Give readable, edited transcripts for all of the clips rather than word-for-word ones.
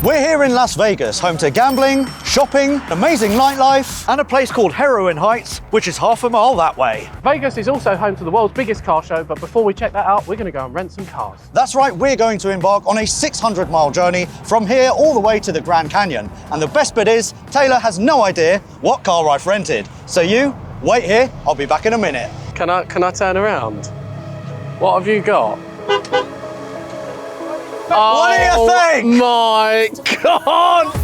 We're here in Las Vegas, home to gambling, shopping, amazing nightlife, and a place called Heroin Heights, which is half a mile that way. Vegas is also home to the world's biggest car show, but before we check that out, we're going to go and rent some cars. That's right, we're going to embark on a 600-mile journey from here all the way to the Grand Canyon. And the best bit is, Taylor has no idea what car I've rented. So you, wait here, I'll be back in a minute. Can I turn around? What have you got? What do you think? Oh my God!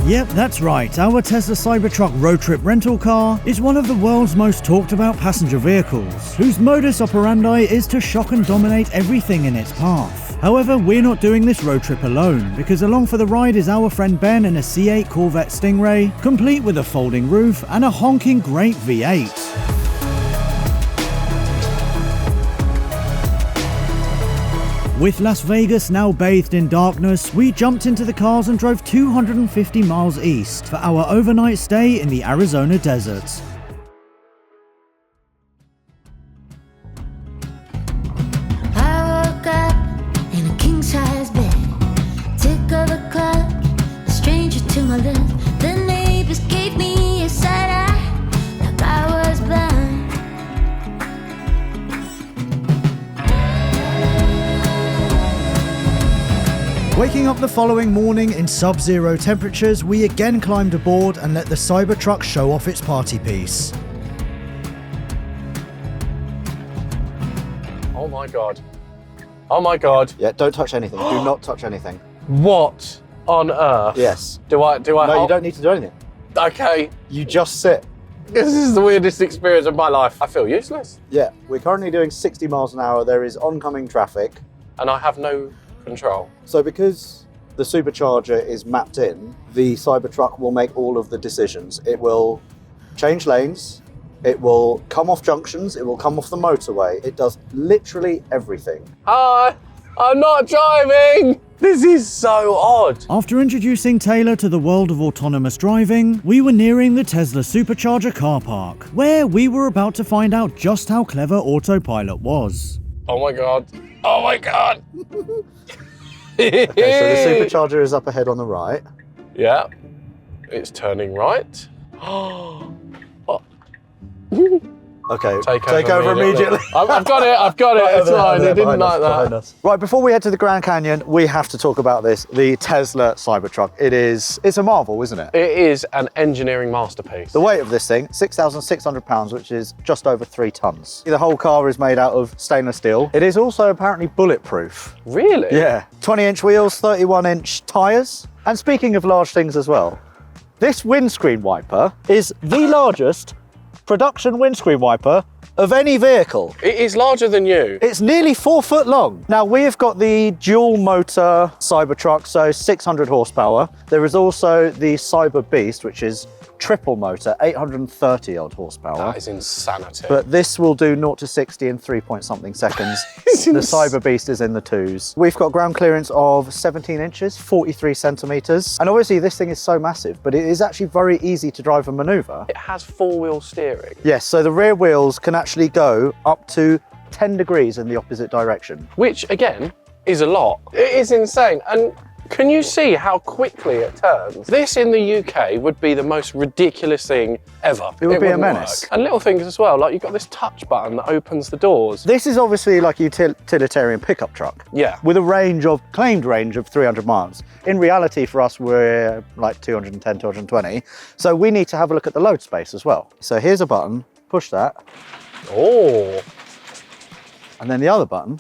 Yep, that's right. Our Tesla Cybertruck road trip rental car is one of the world's most talked about passenger vehicles, whose modus operandi is to shock and dominate everything in its path. However, we're not doing this road trip alone, because along for the ride is our friend Ben in a C8 Corvette Stingray, complete with a folding roof and a honking great V8. With Las Vegas now bathed in darkness, we jumped into the cars and drove 250 miles east for our overnight stay in the Arizona desert. I woke up in a king-size bed, tick of a clock, a stranger to my left. The neighbors gave me a side eye, like I was blind. Waking up the following morning in sub-zero temperatures, we again climbed aboard and let the Cybertruck show off its party piece. Oh my God. Oh my God. Yeah, don't touch anything. Do not touch anything. What on earth? Yes. Do I? No, you don't need to do anything. Okay. You just sit. This is the weirdest experience of my life. I feel useless. Yeah, we're currently doing 60 miles an hour. There is oncoming traffic. And I have no control. So because the supercharger is mapped in, the Cybertruck will make all of the decisions. It will change lanes, it will come off junctions, it will come off the motorway. It does literally everything. Hi, I'm not driving! This is so odd. After introducing Taylor to the world of autonomous driving, we were nearing the Tesla Supercharger car park, where we were about to find out just how clever Autopilot was. Oh my God. Oh my God. Okay, so the supercharger is up ahead on the right. Yeah, it's turning right. Okay, Take over immediately. I've got it, it's fine, I didn't like that. Right, before we head to the Grand Canyon, we have to talk about this, the Tesla Cybertruck. It's a marvel, isn't it? It is an engineering masterpiece. The weight of this thing, 6,600 pounds, which is just over 3 tons. The whole car is made out of stainless steel. It is also apparently bulletproof. Really? Yeah. 20-inch wheels, 31-inch tyres. And speaking of large things as well, this windscreen wiper is the largest production windscreen wiper of any vehicle. It is larger than you. It's nearly 4 foot long. Now we've got the dual motor Cybertruck, so 600 horsepower. There is also the Cyber Beast, which is triple motor, 830 odd horsepower. That is insanity. But this will do 0 to 60 in 3 point something seconds. The Cyber Beast is in the 2s. We've got ground clearance of 17 inches, 43 centimeters. And obviously this thing is so massive, but it is actually very easy to drive and maneuver. It has 4-wheel steering. Yes, so the rear wheels can actually go up to 10 degrees in the opposite direction. Which, again, is a lot. It is insane. And can you see how quickly it turns? This in the UK would be the most ridiculous thing ever. It would be a wouldn't menace. work. And little things as well, like you've got this touch button that opens the doors. This is obviously like a utilitarian pickup truck. Yeah. With a claimed range of 300 miles. In reality for us, we're like 210, 220. So we need to have a look at the load space as well. So here's a button, push that. Oh. And then the other button.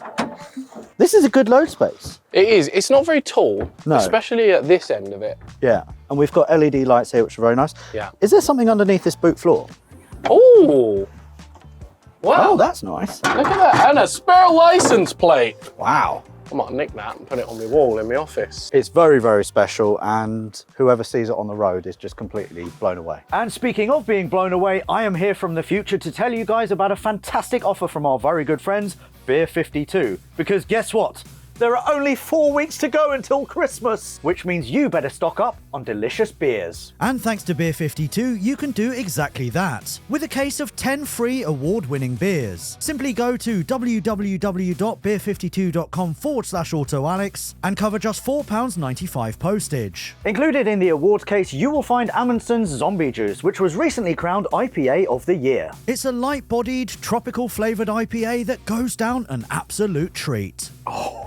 This is a good load space. It is. It's not very tall, No. especially at this end of it. Yeah. And we've got LED lights here, which are very nice. Yeah. Is there something underneath this boot floor? Oh. Wow. Oh, that's nice. Look at that. And a spare license plate. Wow. I might nick that and put it on my wall in my office. It's very, very special, and whoever sees it on the road is just completely blown away. And speaking of being blown away, I am here from the future to tell you guys about a fantastic offer from our very good friends, Beer 52. Because guess what? There are only 4 weeks to go until Christmas, which means you better stock up on delicious beers. And thanks to Beer 52, you can do exactly that, with a case of 10 free award-winning beers. Simply go to www.beer52.com/AutoAlex and cover just £4.95 postage. Included in the awards case, you will find Amundsen's Zombie Juice, which was recently crowned IPA of the Year. It's a light-bodied, tropical-flavoured IPA that goes down an absolute treat. Oh.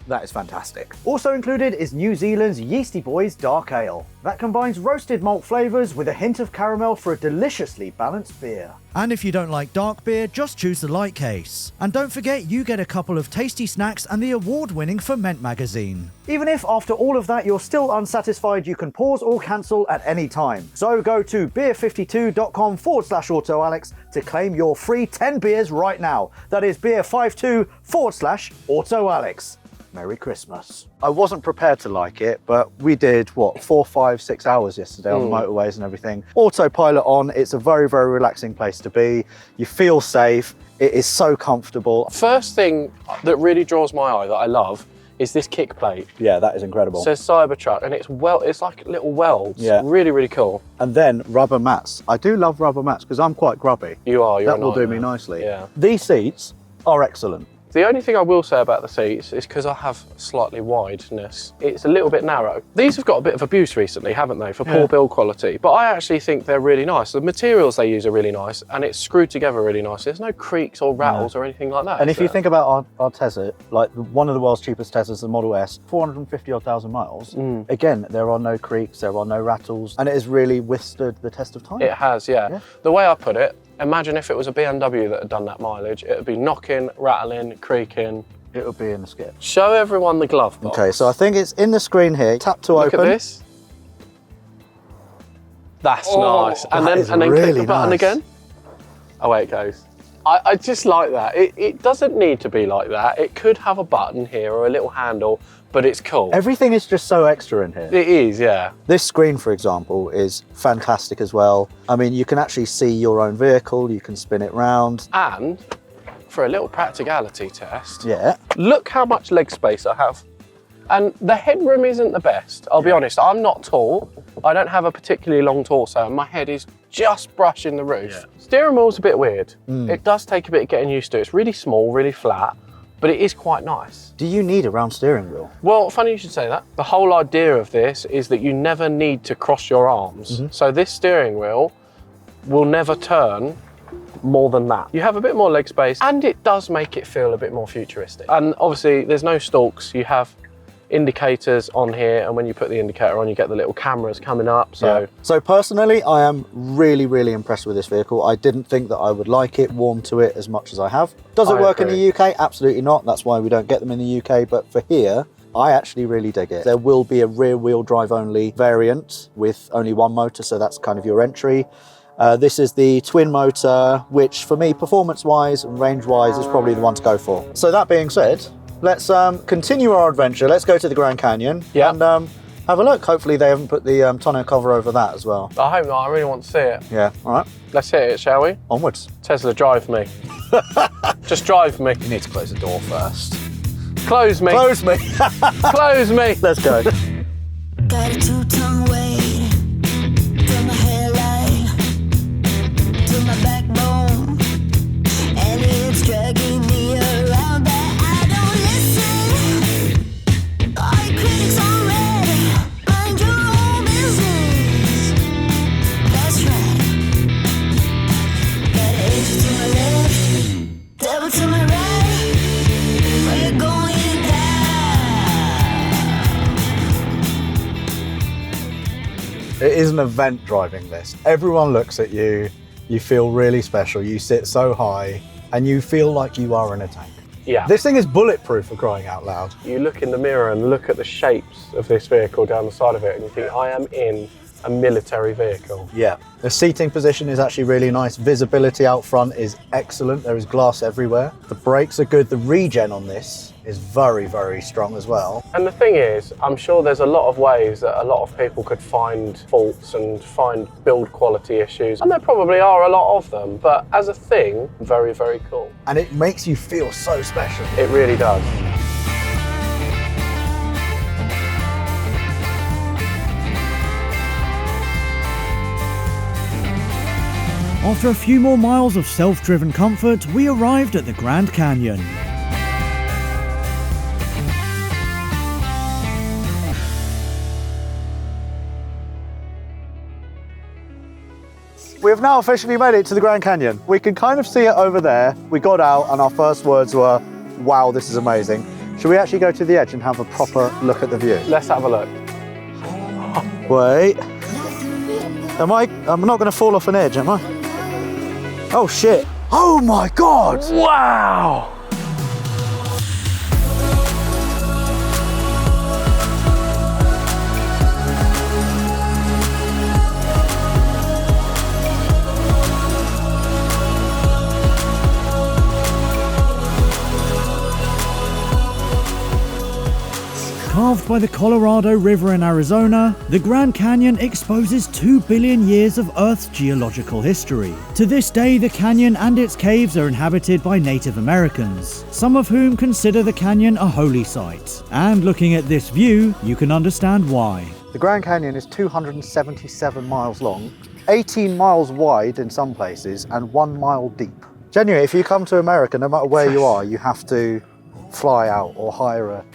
That is fantastic. Also included is New Zealand's Yeasty Boys Dark Ale. That combines roasted malt flavours with a hint of caramel for a deliciously balanced beer. And if you don't like dark beer, just choose the light case. And don't forget, you get a couple of tasty snacks and the award-winning Ferment magazine. Even if after all of that you're still unsatisfied, you can pause or cancel at any time. So go to beer52.com/AutoAlex to claim your free 10 beers right now. That is beer52/AutoAlex. Merry Christmas. I wasn't prepared to like it, but we did, 4, 5, 6 hours yesterday on the motorways and everything. Autopilot on, it's a very, very relaxing place to be. You feel safe, it is so comfortable. First thing that really draws my eye that I love is this kick plate. Yeah, that is incredible. It says Cybertruck, and it's like little welds. Yeah. Really, really cool. And then rubber mats. I do love rubber mats because I'm quite grubby. You are, that will do me nicely. Yeah. These seats are excellent. The only thing I will say about the seats is because I have slightly wideness, it's a little bit narrow. These have got a bit of abuse recently, haven't they, for poor build quality, but I actually think they're really nice. The materials they use are really nice, and it's screwed together really nice. There's no creaks or rattles or anything like that. And if you think about our Tesla, like one of the world's cheapest Teslas, the Model S, 450,000 miles, again, there are no creaks, there are no rattles, and it has really withstood the test of time. It has, yeah. The way I put it, imagine if it was a BMW that had done that mileage. It would be knocking, rattling, creaking. It would be in the skip. Show everyone the glove box. Okay, so I think it's in the screen here. Tap to open. Look at this. That's nice. And then really click the button nice. again. Away it goes. I just like that. It doesn't need to be like that. It could have a button here or a little handle, but it's cool. Everything is just so extra in here. It is, yeah. This screen, for example, is fantastic as well. I mean, you can actually see your own vehicle, you can spin it round. And for a little practicality test, look how much leg space I have. And the headroom isn't the best. I'll be honest, I'm not tall. I don't have a particularly long torso, and my head is just brushing the roof. Steering wheel's a bit weird. It does take a bit of getting used to. It's really small, really flat, but it is quite nice. Do you need a round steering wheel? Well, funny you should say that. The whole idea of this is that you never need to cross your arms. So this steering wheel will never turn more than that. You have a bit more leg space, and it does make it feel a bit more futuristic. And obviously there's no stalks. You have indicators on here, and when you put the indicator on, you get the little cameras coming up. So personally, I am really, really impressed with this vehicle. I didn't think that I would like it, warm to it as much as I have. Does it work in the UK? Absolutely not. That's why we don't get them in the UK. But for here, I actually really dig it. There will be a rear wheel drive only variant with only one motor, so that's kind of your entry. This is the twin motor, which for me, performance-wise and range-wise, is probably the one to go for. So that being said, let's continue our adventure. Let's go to the Grand Canyon and have a look. Hopefully they haven't put the tonneau cover over that as well. I hope not. I really want to see it. Yeah, all right. Let's hit it, shall we? Onwards. Tesla, drive me. Just drive me. You need to close the door first. Close me. Close me. Close me. Let's go. Got a two-tongue weight from my hairline to my backbone, and it's dragging me around, but I don't listen. All your critics already mind your own business. That's right. Got an angel to my left, devil to my right. We're going down. It is an event driving this. Everyone looks at you, you feel really special, you sit so high, and you feel like you are in a tank. Yeah. This thing is bulletproof, for crying out loud. You look in the mirror and look at the shapes of this vehicle down the side of it, and you think, I am in a military vehicle. Yeah. The seating position is actually really nice. Visibility out front is excellent. There is glass everywhere. The brakes are good. The regen on this is very, very strong as well. And the thing is, I'm sure there's a lot of ways that a lot of people could find faults and find build quality issues, and there probably are a lot of them, but as a thing, very, very cool. And it makes you feel so special. It really does. After a few more miles of self-driven comfort, we arrived at the Grand Canyon. We have now officially made it to the Grand Canyon. We can kind of see it over there. We got out and our first words were, wow, this is amazing. Should we actually go to the edge and have a proper look at the view? Let's have a look. Wait. I'm not going to fall off an edge, am I? Oh shit. Oh my God. Wow! Carved by the Colorado River in Arizona, the Grand Canyon exposes 2 billion years of Earth's geological history. To this day, the canyon and its caves are inhabited by Native Americans, some of whom consider the canyon a holy site. And looking at this view, you can understand why. The Grand Canyon is 277 miles long, 18 miles wide in some places, and 1 mile deep. Genuinely, if you come to America, no matter where you are, you have to fly out or hire a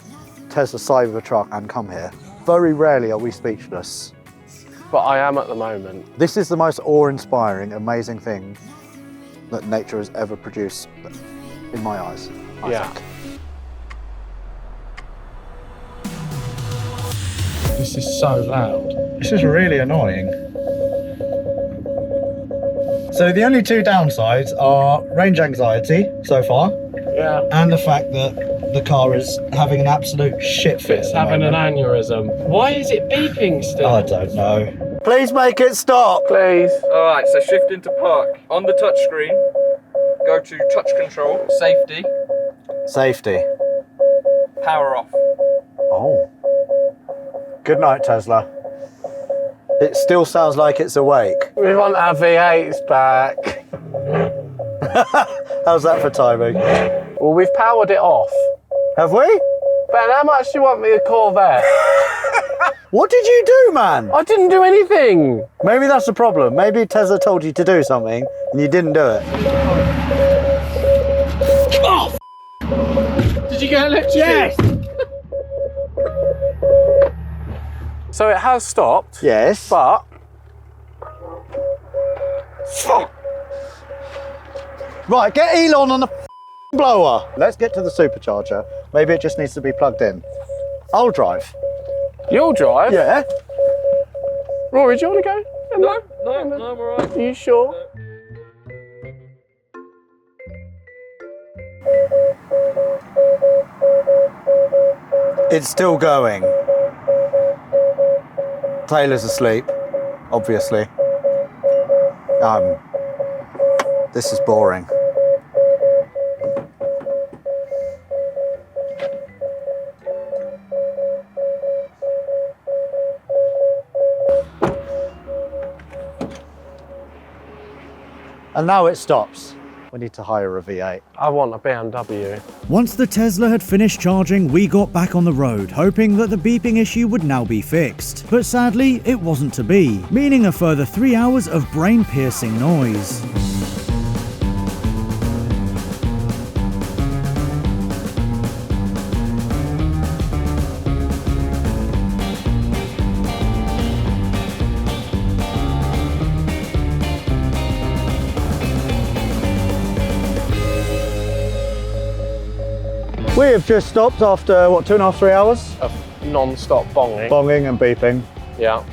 Tesla Cybertruck and come here. Very rarely are we speechless. But I am at the moment. This is the most awe-inspiring, amazing thing that nature has ever produced, in my eyes, I think. This is so loud. This is really annoying. So the only two downsides are range anxiety so far, Yeah. and the fact that the car is having an absolute shit fit. It's having an aneurysm. Why is it beeping still? I don't know. Please make it stop. Please. Alright, so shift into park. On the touch screen, go to touch control, safety, Safety. power off. Oh. Good night, Tesla. It still sounds like it's awake. We want our V8s back. How's that for timing? Well, we've powered it off. Have we? Ben, how much do you want me to Corvette? What did you do, man? I didn't do anything. Maybe that's the problem. Maybe Tesla told you to do something and you didn't do it. Oh! Did you get electrocuted? Yes! So it has stopped. Yes. But... Right, get Elon on the blower. Let's get to the supercharger. Maybe it just needs to be plugged in. I'll drive. You'll drive? Yeah. Rory, do you want to go? No, I'm alright. Are you sure? It's still going. Taylor's asleep, obviously. This is boring. And now it stops. We need to hire a V8. I want a BMW. Once the Tesla had finished charging, we got back on the road, hoping that the beeping issue would now be fixed. But sadly, it wasn't to be, meaning a further 3 hours of brain-piercing noise. We have just stopped after, what, 2.5, 3 hours? Of non-stop bonging. Bonging and beeping. Yeah.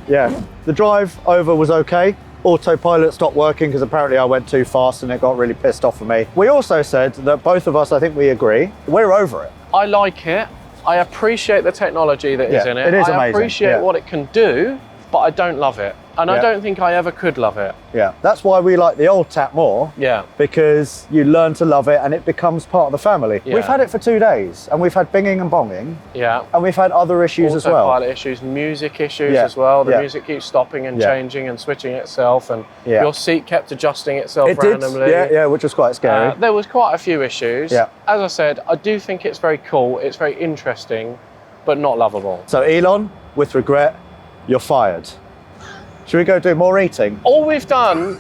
Yeah, the drive over was okay. Autopilot stopped working because apparently I went too fast and it got really pissed off of me. We also said that both of us, I think we agree, we're over it. I like it. I appreciate the technology that is in it. It is I amazing. appreciate what it can do, but I don't love it. And I don't think I ever could love it. Yeah, that's why we like the old tap more. Yeah. Because you learn to love it and it becomes part of the family. Yeah. We've had it for 2 days and we've had binging and bonging Yeah. and we've had other issues as well. Autopilot issues, music issues Yeah. as well. The Yeah. music keeps stopping and Yeah. changing and switching itself, and Yeah. your seat kept adjusting itself It did, randomly. yeah, which was quite scary. There was quite a few issues. Yeah. As I said, I do think it's very cool, it's very interesting, but not lovable. So Elon, with regret, you're fired. Should we go do more eating? All we've done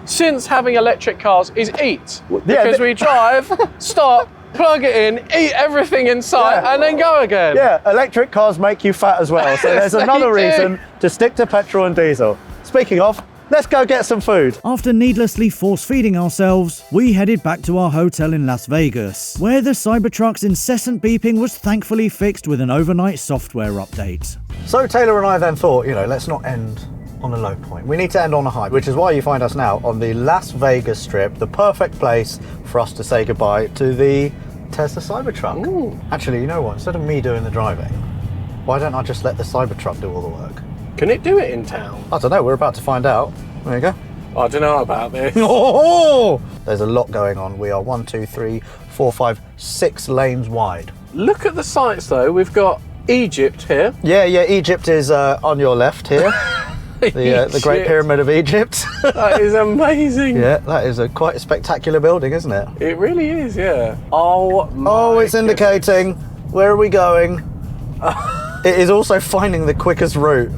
since having electric cars is eat. Yeah, Because we drive, stop, plug it in, eat everything in sight, and then go again. Yeah, electric cars make you fat as well. So there's They another do. reason to stick to petrol and diesel. Speaking of, let's go get some food. After needlessly force-feeding ourselves, we headed back to our hotel in Las Vegas, where the Cybertruck's incessant beeping was thankfully fixed with an overnight software update. So Taylor and I then thought, let's not end on a low point. We need to end on a high, which is why you find us now on the Las Vegas Strip, the perfect place for us to say goodbye to the Tesla Cybertruck. Ooh. Actually, you know what? Instead of me doing the driving, why don't I just let the Cybertruck do all the work? Can it do it in town? I don't know. We're about to find out. There you go. I don't know about this. Oh! There's a lot going on. We are 1, 2, 3, 4, 5, 6 lanes wide. Look at the sights though. We've got Egypt here. Yeah, Egypt is on your left here. The Great Pyramid of Egypt. That is amazing. Yeah, that is quite a spectacular building, isn't it? It really is, yeah. Oh my Oh, it's goodness. indicating. Where are we going? It is also finding the quickest route.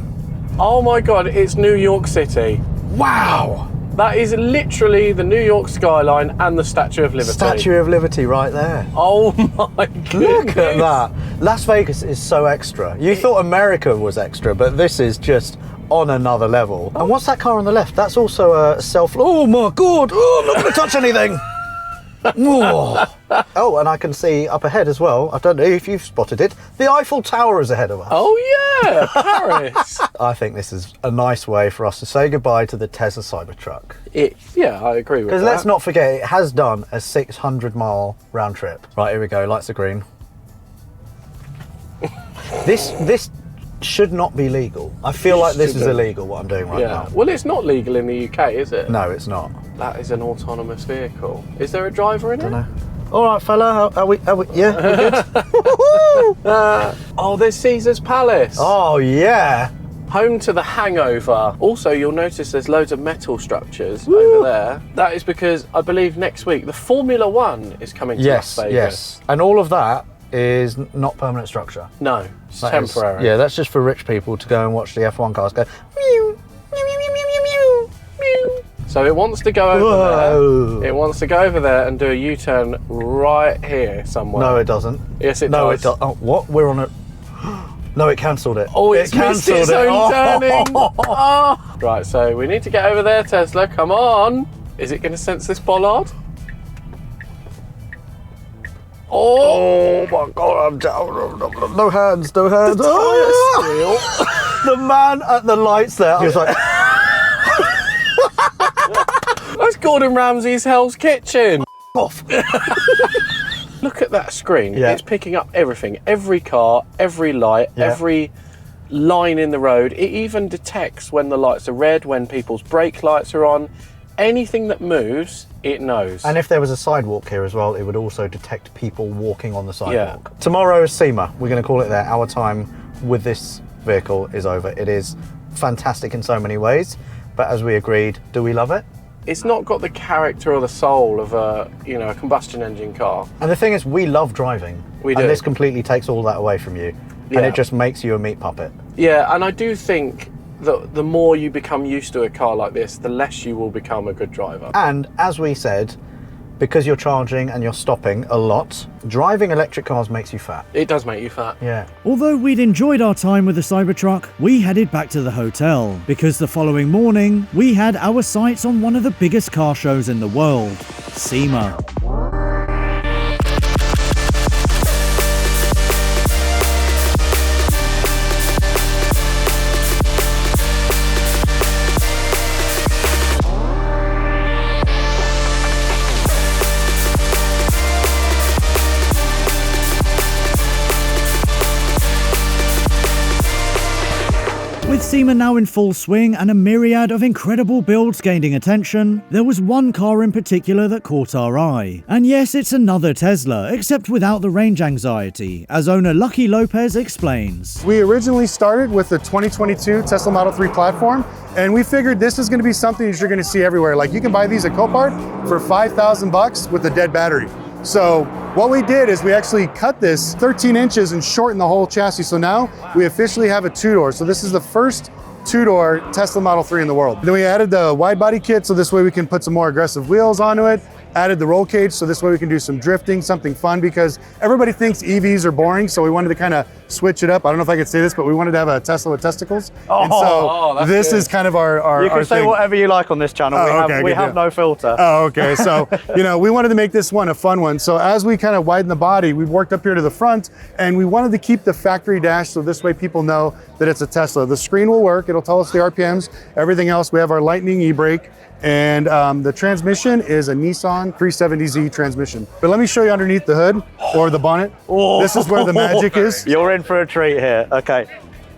Oh my God, it's New York City. Wow! That is literally the New York skyline and the Statue of Liberty. Statue of Liberty right there. Oh my goodness. Look at that. Las Vegas is so extra. You thought America was extra, but this is just on another level. And what's that car on the left? That's also a self... Oh my God! Oh, I'm not going to touch anything! Oh, and I can see up ahead as well, I don't know if you've spotted it, the Eiffel Tower is ahead of us. Oh yeah, Paris. I think this is a nice way for us to say goodbye to the Tesla Cybertruck. Yeah, I agree with that. Because let's not forget, it has done a 600-mile round trip. Right, here we go, lights are green. This should not be legal. I feel like this is illegal, what I'm doing right now. Well, it's not legal in the UK, is it? No, it's not. That is an autonomous vehicle. Is there a driver in it? No. All right, fella, are we yeah, we're good? Oh, there's Caesar's Palace. Oh, yeah. Home to the Hangover. Also, you'll notice there's loads of metal structures over there. That is because I believe next week the Formula One is coming to Las Vegas. Yes. And all of that is not permanent structure. No, it's That is- temporary. yeah, that's just for rich people to go and watch the F1 cars go meow, meow, meow, meow, meow, meow, meow. So it wants to go over Whoa. there. It wants to go over there and do a U-turn right here somewhere. No, it doesn't. Yes, it No, does. it does. Oh, what? We're on a... No, it cancelled it. Oh, it's missed its cancelled own turning. Oh. Oh. Right, so we need to get over there, Tesla. Come on. Is it going to sense this bollard? Oh, Oh my God, I'm down. No hands, no hands. the Oh. The man at the lights there, I was like... That's Gordon Ramsay's Hell's Kitchen. off. Look at that screen. Yeah. It's picking up everything. Every car, every light, Yeah. every line in the road. It even detects when the lights are red, when people's brake lights are on. Anything that moves, it knows. And if there was a sidewalk here as well, it would also detect people walking on the sidewalk. Tomorrow is SEMA. We're going to call it there. Our time with this vehicle is over. It is fantastic in so many ways, but as we agreed, do we love it? It's not got the character or the soul of a combustion engine car. And the thing is, we love driving. We do. And this completely takes all that away from you. And Yeah. it just makes you a meat puppet. Yeah, and I do think that the more you become used to a car like this, the less you will become a good driver. And as we said, because you're charging and you're stopping a lot, driving electric cars makes you fat. It does make you fat. Yeah. Although we'd enjoyed our time with the Cybertruck, we headed back to the hotel, because the following morning, we had our sights on one of the biggest car shows in the world, SEMA. With SEMA now in full swing and a myriad of incredible builds gaining attention, there was one car in particular that caught our eye. And yes, it's another Tesla, except without the range anxiety, as owner Lucky Lopez explains. We originally started with the 2022 Tesla Model 3 platform, and we figured this is going to be something that you're going to see everywhere. Like, you can buy these at Copart for $5,000 with a dead battery. So what we did is we actually cut this 13 inches and shortened the whole chassis. So now we officially have a two-door. So this is the first two-door Tesla Model 3 in the world. Then we added the wide body kit, so this way we can put some more aggressive wheels onto it. Added the roll cage, so this way we can do some drifting, something fun, because everybody thinks EVs are boring, so we wanted to kind of switch it up. I don't know if I could say this, but we wanted to have a Tesla with testicles. And so this is kind of our You can say thing. whatever you like on this channel. We have no filter. Oh, okay. So, we wanted to make this one a fun one. So as we kind of widen the body, we worked up here to the front, and we wanted to keep the factory dash, so this way people know that it's a Tesla. The screen will work. It'll tell us the RPMs, everything else. We have our Lightning e-brake. And the transmission is a Nissan 370Z transmission. But let me show you underneath the hood or the bonnet. This is where the magic is. You're in for a treat here. Okay.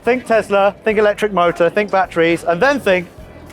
Think Tesla, think electric motor, think batteries, and then think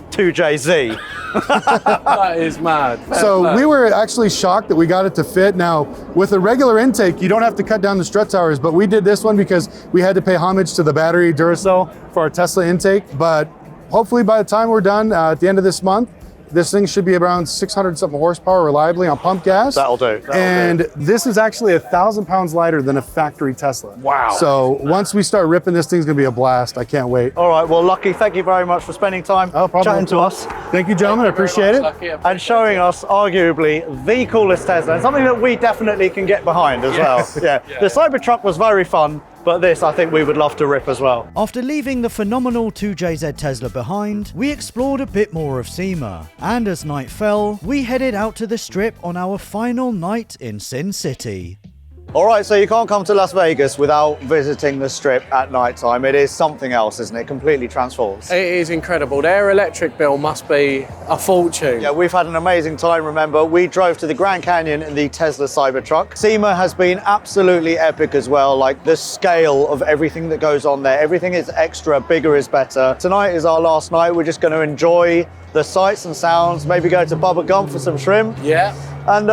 2JZ. That is mad. So we were actually shocked that we got it to fit. Now, with a regular intake, you don't have to cut down the strut towers, but we did this one because we had to pay homage to the battery Duracell for our Tesla intake. But hopefully by the time we're done at the end of this month, this thing should be around 600 something horsepower reliably on pump gas. That'll do. And this is actually 1,000 pounds lighter than a factory Tesla. Wow. So once we start ripping, this thing's gonna be a blast. I can't wait. All right, well, Lucky, thank you very much for spending time chatting to us. Thank you, gentlemen, I appreciate it. And showing us arguably the coolest Tesla, and something that we definitely can get behind as well. Yeah. The Cybertruck was very fun, but this I think we would love to rip as well. After leaving the phenomenal 2JZ Tesla behind, we explored a bit more of SEMA. And as night fell, we headed out to the strip on our final night in Sin City. All right, so you can't come to Las Vegas without visiting the strip at night time. It is something else, isn't it? Completely transforms. It is incredible. Their electric bill must be a fortune. Yeah, we've had an amazing time, remember. We drove to the Grand Canyon in the Tesla Cybertruck. SEMA has been absolutely epic as well, like the scale of everything that goes on there. Everything is extra, bigger is better. Tonight is our last night. We're just going to enjoy the sights and sounds, maybe go to Bubba Gump for some shrimp. Yeah. And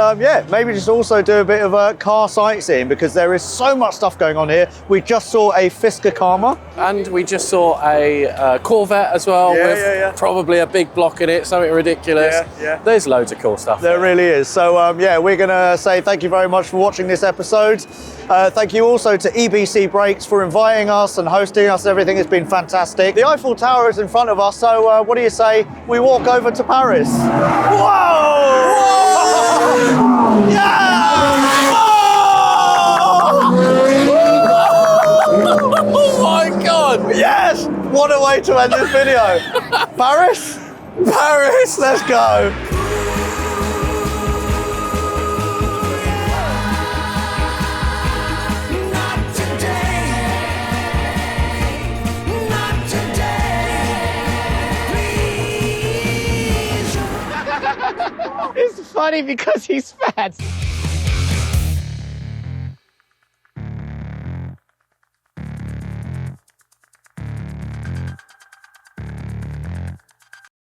maybe just also do a bit of car sightseeing, because there is so much stuff going on here. We just saw a Fisker Karma. And we just saw a Corvette as well, with probably a big block in it, something ridiculous. Yeah. There's loads of cool stuff. There really is. So we're going to say thank you very much for watching this episode. Thank you also to EBC Brakes for inviting us and hosting us. Everything has been fantastic. The Eiffel Tower is in front of us, so what do you say we walk over to Paris? Whoa! Yeah! Oh my God! Yes! What a way to end this video. Paris? Paris, let's go. It's funny because he's fat.